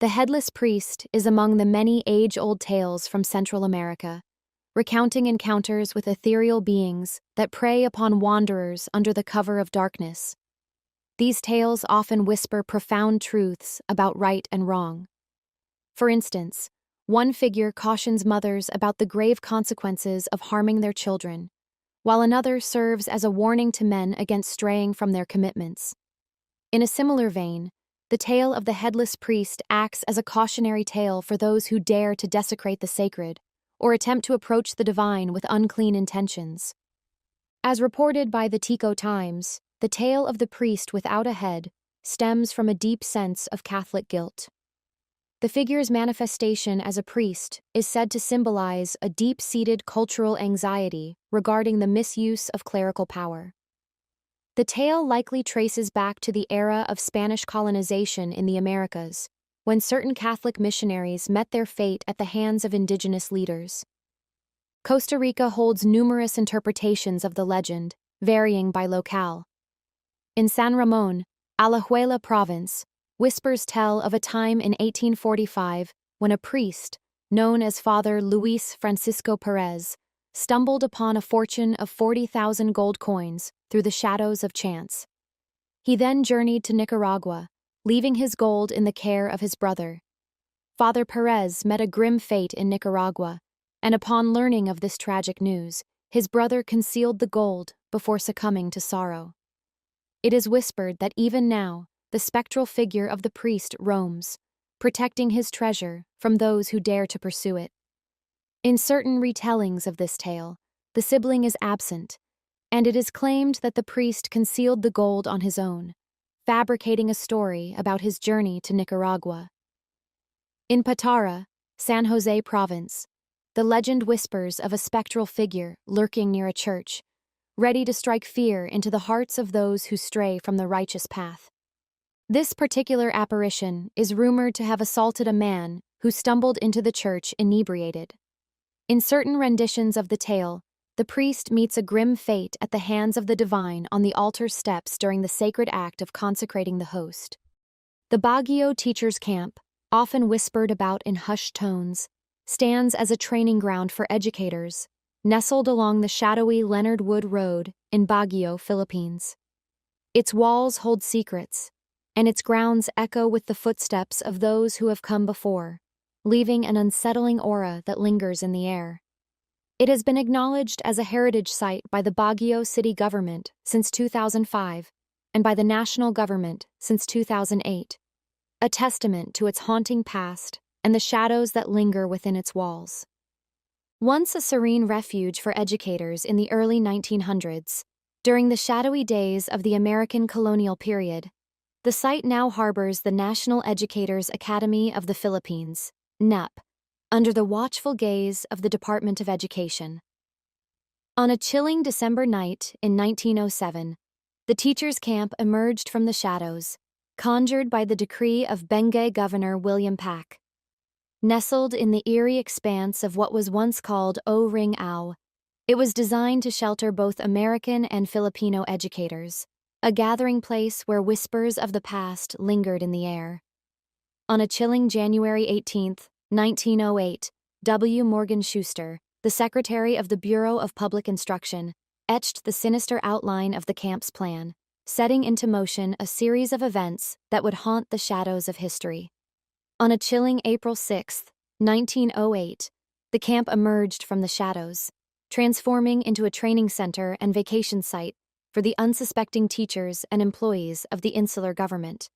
The Headless Priest is among the many age-old tales from Central America, recounting encounters with ethereal beings that prey upon wanderers under the cover of darkness. These tales often whisper profound truths about right and wrong. For instance, one figure cautions mothers about the grave consequences of harming their children, while another serves as a warning to men against straying from their commitments. In a similar vein, the tale of the Headless Priest acts as a cautionary tale for those who dare to desecrate the sacred or attempt to approach the divine with unclean intentions. As reported by the Tico Times, the tale of the priest without a head stems from a deep sense of Catholic guilt. The figure's manifestation as a priest is said to symbolize a deep-seated cultural anxiety regarding the misuse of clerical power. The tale likely traces back to the era of Spanish colonization in the Americas, when certain Catholic missionaries met their fate at the hands of indigenous leaders. Costa Rica holds numerous interpretations of the legend, varying by locale. In San Ramon, Alajuela province, whispers tell of a time in 1845 when a priest, known as Father Luis Francisco Perez, stumbled upon a fortune of 40,000 gold coins through the shadows of chance. He then journeyed to Nicaragua, leaving his gold in the care of his brother. Father Perez met a grim fate in Nicaragua, and upon learning of this tragic news, his brother concealed the gold before succumbing to sorrow. It is whispered that even now, the spectral figure of the priest roams, protecting his treasure from those who dare to pursue it. In certain retellings of this tale, the sibling is absent, and it is claimed that the priest concealed the gold on his own, fabricating a story about his journey to Nicaragua. In Patara, San Jose province, the legend whispers of a spectral figure lurking near a church, ready to strike fear into the hearts of those who stray from the righteous path. This particular apparition is rumored to have assaulted a man who stumbled into the church inebriated. In certain renditions of the tale, the priest meets a grim fate at the hands of the divine on the altar steps during the sacred act of consecrating the host. The Baguio teachers' camp, often whispered about in hushed tones, stands as a training ground for educators, nestled along the shadowy Leonard Wood Road in Baguio, Philippines. Its walls hold secrets, and its grounds echo with the footsteps of those who have come before, leaving an unsettling aura that lingers in the air. It has been acknowledged as a heritage site by the Baguio city government since 2005 and by the national government since 2008, a testament to its haunting past and the shadows that linger within its walls. Once a serene refuge for educators in the early 1900s, during the shadowy days of the American colonial period, the site now harbors the National Educators Academy of the Philippines, NEP, under the watchful gaze of the Department of Education. On a chilling December night in 1907, the teachers' camp emerged from the shadows, conjured by the decree of Benguet Governor William Pack. Nestled in the eerie expanse of what was once called O-Ring Au, it was designed to shelter both American and Filipino educators, a gathering place where whispers of the past lingered in the air. On a chilling January 18, 1908, W. Morgan Schuster, the secretary of the Bureau of Public Instruction, etched the sinister outline of the camp's plan, setting into motion a series of events that would haunt the shadows of history. On a chilling April 6, 1908, the camp emerged from the shadows, transforming into a training center and vacation site for the unsuspecting teachers and employees of the insular government.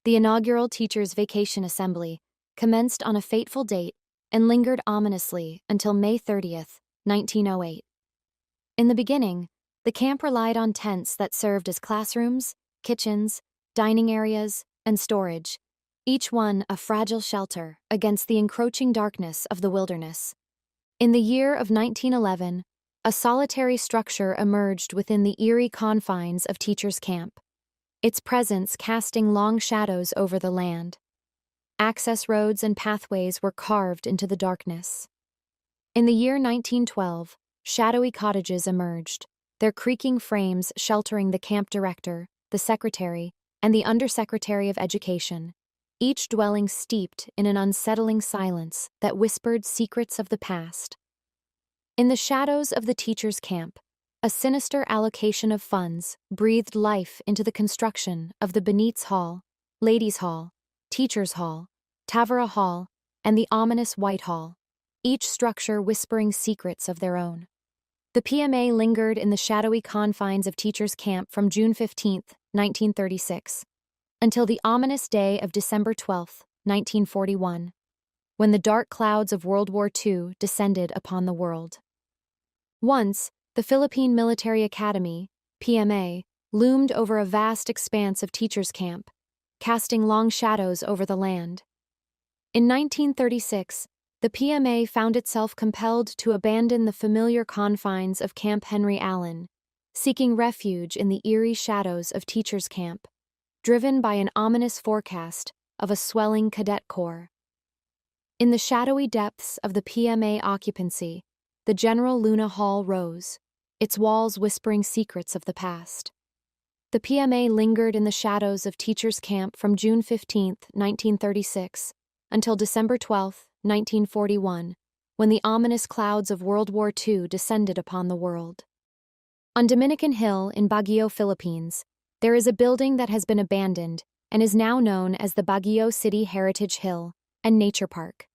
The inaugural Teachers' Vacation Assembly commenced on a fateful date and lingered ominously until May 30, 1908. In the beginning, the camp relied on tents that served as classrooms, kitchens, dining areas, and storage, each one a fragile shelter against the encroaching darkness of the wilderness. In the year of 1911, a solitary structure emerged within the eerie confines of Teachers' Camp, its presence casting long shadows over the land. Access roads and pathways were carved into the darkness. In the year 1912, shadowy cottages emerged, their creaking frames sheltering the camp director, the secretary, and the undersecretary of education. each dwelling steeped in an unsettling silence that whispered secrets of the past. In the shadows of the teachers' camp, a sinister allocation of funds breathed life into the construction of the Benitez Hall, Ladies' Hall, Teachers' Hall, Tavera Hall, and the ominous White Hall, each structure whispering secrets of their own. The PMA lingered in the shadowy confines of Teachers' Camp from June 15, 1936, until the ominous day of December 12, 1941, when the dark clouds of World War II descended upon the world. Once, the Philippine Military Academy, PMA, loomed over a vast expanse of Teachers' Camp, casting long shadows over the land. In 1936, the PMA found itself compelled to abandon the familiar confines of Camp Henry Allen, seeking refuge in the eerie shadows of Teachers' Camp, driven by an ominous forecast of a swelling cadet corps. In the shadowy depths of the PMA occupancy, the General Luna Hall rose, its walls whispering secrets of the past. The PMA lingered in the shadows of Teachers' Camp from June 15, 1936, until December 12, 1941, when the ominous clouds of World War II descended upon the world. On Dominican Hill in Baguio, Philippines, there is a building that has been abandoned and is now known as the Baguio City Heritage Hill and Nature Park.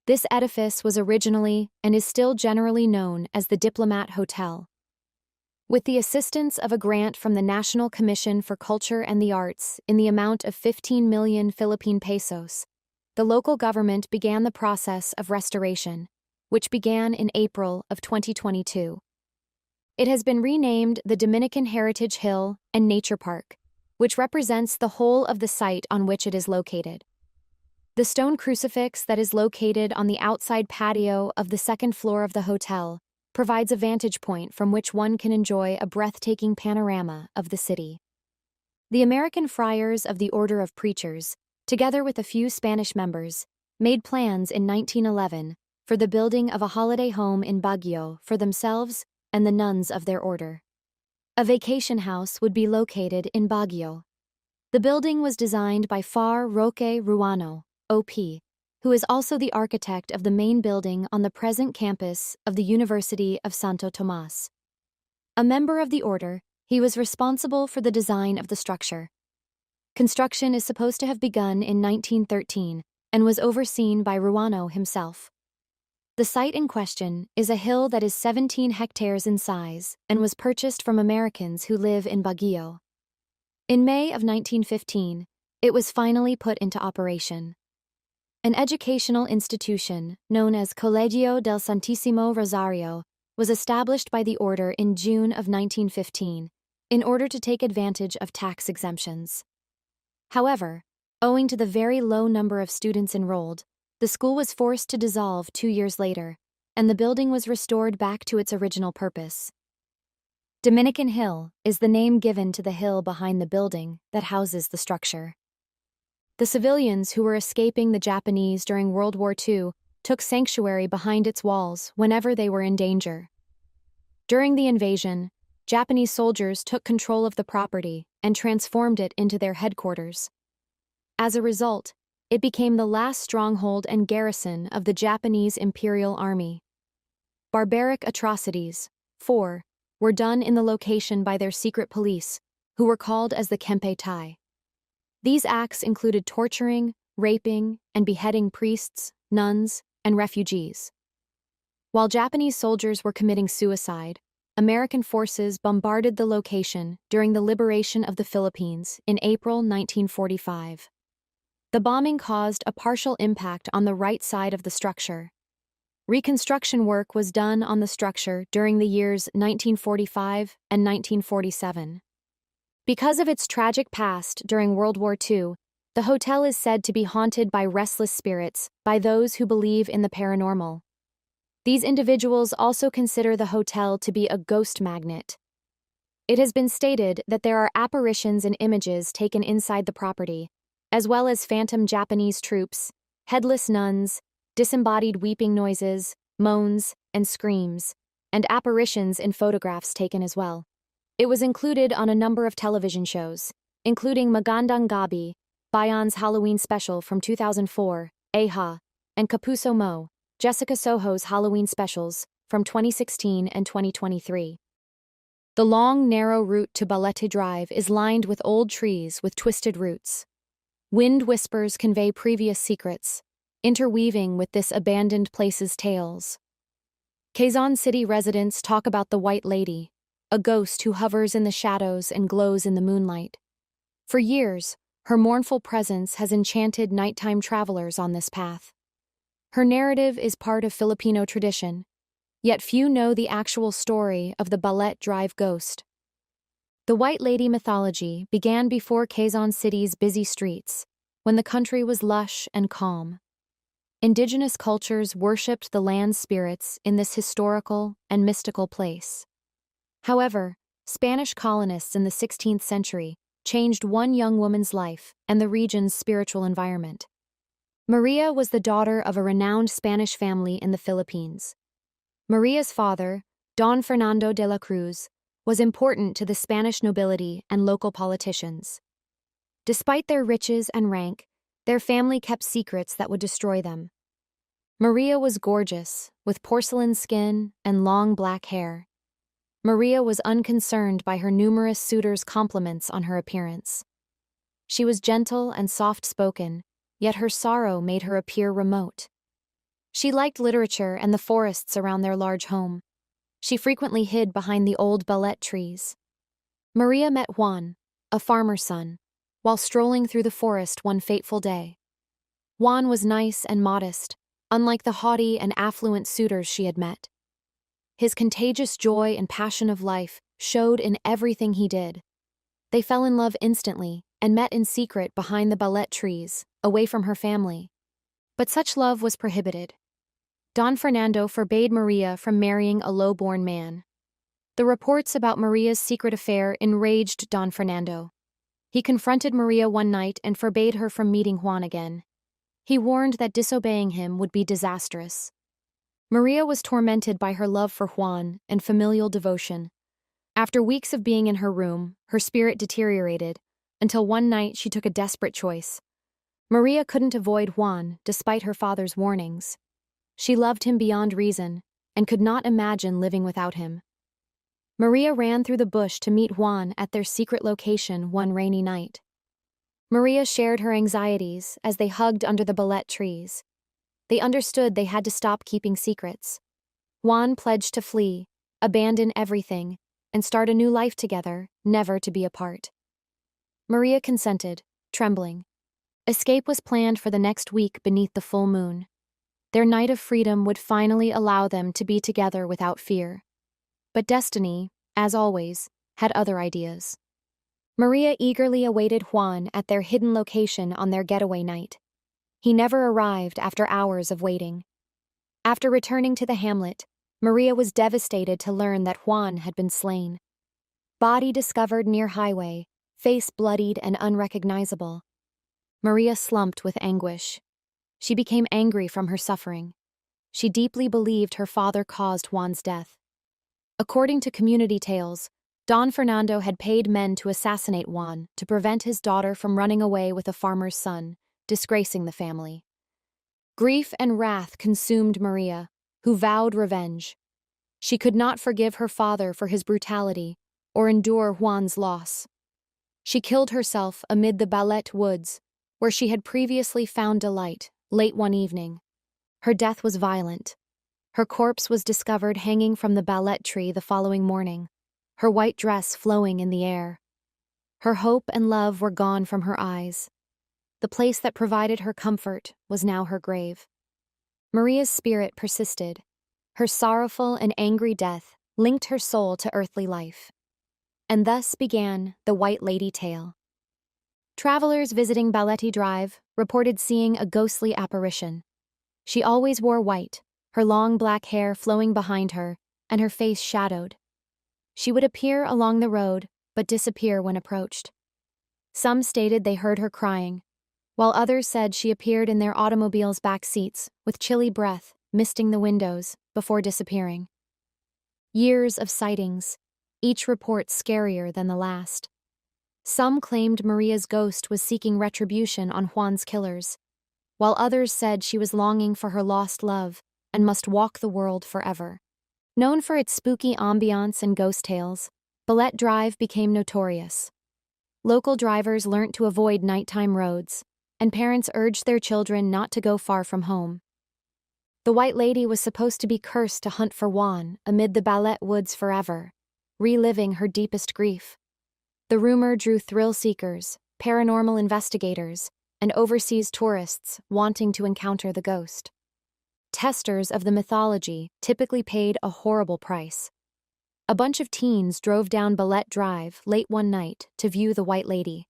This edifice was originally and is still generally known as the Diplomat Hotel. With the assistance of a grant from the National Commission for Culture and the Arts in the amount of 15 million Philippine pesos, the local government began the process of restoration, which began in April of 2022. It has been renamed the Dominican Heritage Hill and Nature Park, which represents the whole of the site on which it is located. The stone crucifix that is located on the outside patio of the second floor of the hotel provides a vantage point from which one can enjoy a breathtaking panorama of the city. The American Friars of the Order of Preachers, together with a few Spanish members, made plans in 1911 for the building of a holiday home in Baguio for themselves and the nuns of their order. A vacation house would be located in Baguio. The building was designed by Far Roque Ruano, OP, who is also the architect of the main building on the present campus of the University of Santo Tomas. A member of the order, he was responsible for the design of the structure. Construction is supposed to have begun in 1913 and was overseen by Ruano himself. The site in question is a hill that is 17 hectares in size and was purchased from Americans who live in Baguio. In May of 1915, it was finally put into operation. An educational institution known as Colegio del Santísimo Rosario was established by the order in June of 1915 in order to take advantage of tax exemptions. However, owing to the very low number of students enrolled, the school was forced to dissolve 2 years later, and the building was restored back to its original purpose. Dominican Hill is the name given to the hill behind the building that houses the structure. The civilians who were escaping the Japanese during World War II took sanctuary behind its walls whenever they were in danger. During the invasion, Japanese soldiers took control of the property and transformed it into their headquarters. As a result, it became the last stronghold and garrison of the Japanese Imperial Army. Barbaric atrocities, were done in the location by their secret police, who were called as the Kempeitai. These acts included torturing, raping, and beheading priests, nuns, and refugees. While Japanese soldiers were committing suicide, American forces bombarded the location during the liberation of the Philippines in April 1945. The bombing caused a partial impact on the right side of the structure. Reconstruction work was done on the structure during the years 1945 and 1947. Because of its tragic past during World War II, the hotel is said to be haunted by restless spirits by those who believe in the paranormal. These individuals also consider the hotel to be a ghost magnet. It has been stated that there are apparitions and images taken inside the property, as well as phantom Japanese troops, headless nuns, disembodied weeping noises, moans, and screams, and apparitions in photographs taken as well. It was included on a number of television shows, including Magandang Gabi, Bayon's Halloween Special from 2004, Aha, and Kapuso Mo, Jessica Soho's Halloween Specials from 2016 and 2023. The long, narrow route to Balete Drive is lined with old trees with twisted roots. Wind whispers convey previous secrets, interweaving with this abandoned place's tales. Quezon City residents talk about the White Lady, a ghost who hovers in the shadows and glows in the moonlight. For years, her mournful presence has enchanted nighttime travelers on this path. Her narrative is part of Filipino tradition, yet few know the actual story of the Balete Drive ghost. The White Lady mythology began before Quezon City's busy streets, when the country was lush and calm. Indigenous cultures worshipped the land's spirits in this historical and mystical place. However, Spanish colonists in the 16th century changed one young woman's life and the region's spiritual environment. Maria was the daughter of a renowned Spanish family in the Philippines. Maria's father, Don Fernando de la Cruz, was important to the Spanish nobility and local politicians. Despite their riches and rank, their family kept secrets that would destroy them. Maria was gorgeous, with porcelain skin and long black hair. Maria was unconcerned by her numerous suitors' compliments on her appearance. She was gentle and soft-spoken, yet her sorrow made her appear remote. She liked literature and the forests around their large home. She frequently hid behind the old balete trees. Maria met Juan, a farmer's son, while strolling through the forest one fateful day. Juan was nice and modest, unlike the haughty and affluent suitors she had met. His contagious joy and passion of life showed in everything he did. They fell in love instantly and met in secret behind the balete trees, away from her family. But such love was prohibited. Don Fernando forbade Maria from marrying a low-born man. The reports about Maria's secret affair enraged Don Fernando. He confronted Maria one night and forbade her from meeting Juan again. He warned that disobeying him would be disastrous. Maria was tormented by her love for Juan and familial devotion. After weeks of being in her room, her spirit deteriorated, until one night she took a desperate choice. Maria couldn't avoid Juan, despite her father's warnings. She loved him beyond reason, and could not imagine living without him. Maria ran through the bush to meet Juan at their secret location one rainy night. Maria shared her anxieties as they hugged under the balete trees. They understood they had to stop keeping secrets. Juan pledged to flee, abandon everything, and start a new life together, never to be apart. Maria consented, trembling. Escape was planned for the next week beneath the full moon. Their night of freedom would finally allow them to be together without fear. But destiny, as always, had other ideas. Maria eagerly awaited Juan at their hidden location on their getaway night. He never arrived after hours of waiting. After returning to the hamlet, Maria was devastated to learn that Juan had been slain. Body discovered near highway, face bloodied and unrecognizable. Maria slumped with anguish. She became angry from her suffering. She deeply believed her father caused Juan's death. According to community tales, Don Fernando had paid men to assassinate Juan to prevent his daughter from running away with a farmer's son, disgracing the family. Grief and wrath consumed Maria, who vowed revenge. She could not forgive her father for his brutality or endure Juan's loss. She killed herself amid the Balete woods, where she had previously found delight, late one evening. Her death was violent. Her corpse was discovered hanging from the balete tree the following morning, her white dress flowing in the air. Her hope and love were gone from her eyes. The place that provided her comfort was now her grave. Maria's spirit persisted. Her sorrowful and angry death linked her soul to earthly life. And thus began the White Lady tale. Travelers visiting Balete Drive reported seeing a ghostly apparition. She always wore white, her long black hair flowing behind her, and her face shadowed. She would appear along the road, but disappear when approached. Some stated they heard her crying, while others said she appeared in their automobile's back seats, with chilly breath misting the windows, before disappearing. Years of sightings, each report scarier than the last. Some claimed Maria's ghost was seeking retribution on Juan's killers, while others said she was longing for her lost love and must walk the world forever. Known for its spooky ambiance and ghost tales, Balete Drive became notorious. Local drivers learnt to avoid nighttime roads, and parents urged their children not to go far from home. The White Lady was supposed to be cursed to hunt for Juan amid the Balete woods forever, reliving her deepest grief. The rumor drew thrill seekers, paranormal investigators, and overseas tourists wanting to encounter the ghost. Testers of the mythology typically paid a horrible price. A bunch of teens drove down Balete Drive late one night to view the White Lady.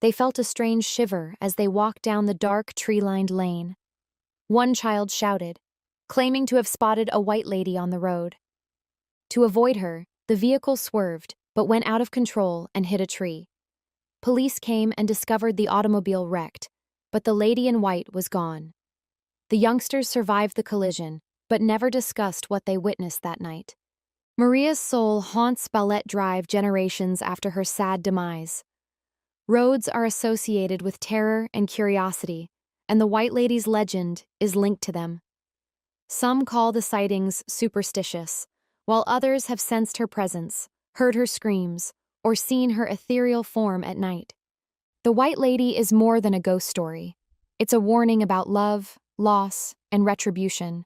They felt a strange shiver as they walked down the dark, tree-lined lane. One child shouted, claiming to have spotted a White Lady on the road. To avoid her, the vehicle swerved, but went out of control and hit a tree. Police came and discovered the automobile wrecked, but the lady in white was gone. The youngsters survived the collision, but never discussed what they witnessed that night. Maria's soul haunts Balete Drive generations after her sad demise. Roads are associated with terror and curiosity, and the White Lady's legend is linked to them. Some call the sightings superstitious, while others have sensed her presence, heard her screams, or seen her ethereal form at night. The White Lady is more than a ghost story. It's a warning about love, loss, and retribution.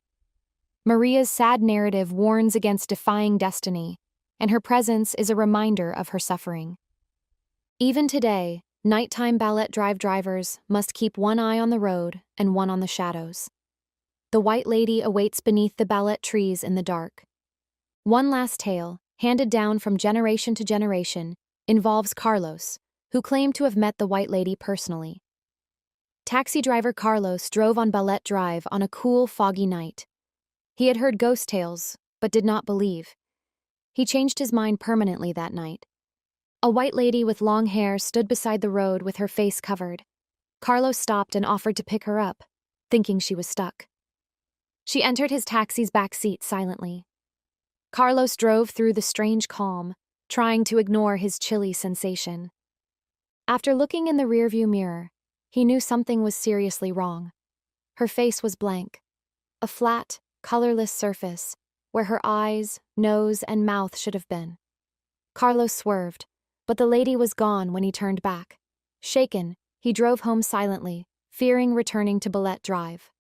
Maria's sad narrative warns against defying destiny, and her presence is a reminder of her suffering. Even today, nighttime Balete Drive drivers must keep one eye on the road and one on the shadows. The White Lady awaits beneath the Balete trees in the dark. One last tale, handed down from generation to generation, involves Carlos, who claimed to have met the White Lady personally. Taxi driver Carlos drove on Balete Drive on a cool, foggy night. He had heard ghost tales, but did not believe. He changed his mind permanently that night. A White Lady with long hair stood beside the road with her face covered. Carlos stopped and offered to pick her up, thinking she was stuck. She entered his taxi's back seat silently. Carlos drove through the strange calm, trying to ignore his chilly sensation. After looking in the rearview mirror, he knew something was seriously wrong. Her face was blank, a flat, colorless surface where her eyes, nose, and mouth should have been. Carlos swerved, but the lady was gone when he turned back. Shaken, he drove home silently, fearing returning to Balete Drive.